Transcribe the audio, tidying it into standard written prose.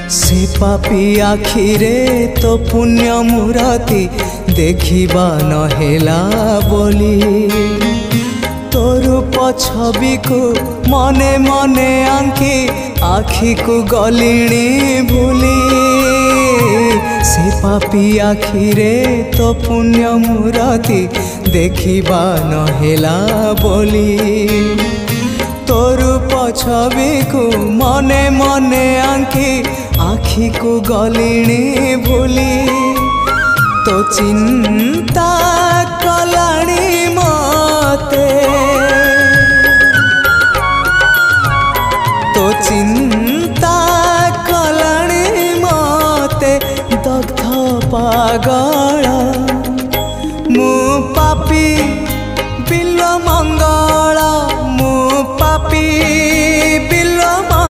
से पापी आखिरे तो पुण्य मूरति देखिबा नहेला बोली तोर छवि को मने मने आंकी आखि को गलिणी भूली से पापी आखिरे तो पुण्य मूरति देखिबा नहेला बोली तोर छवि को मने मने आंकी आखि को गलिणी भूली तो चिंता कलाणी मते तो चिंता कलाणी मते दग्ध पागल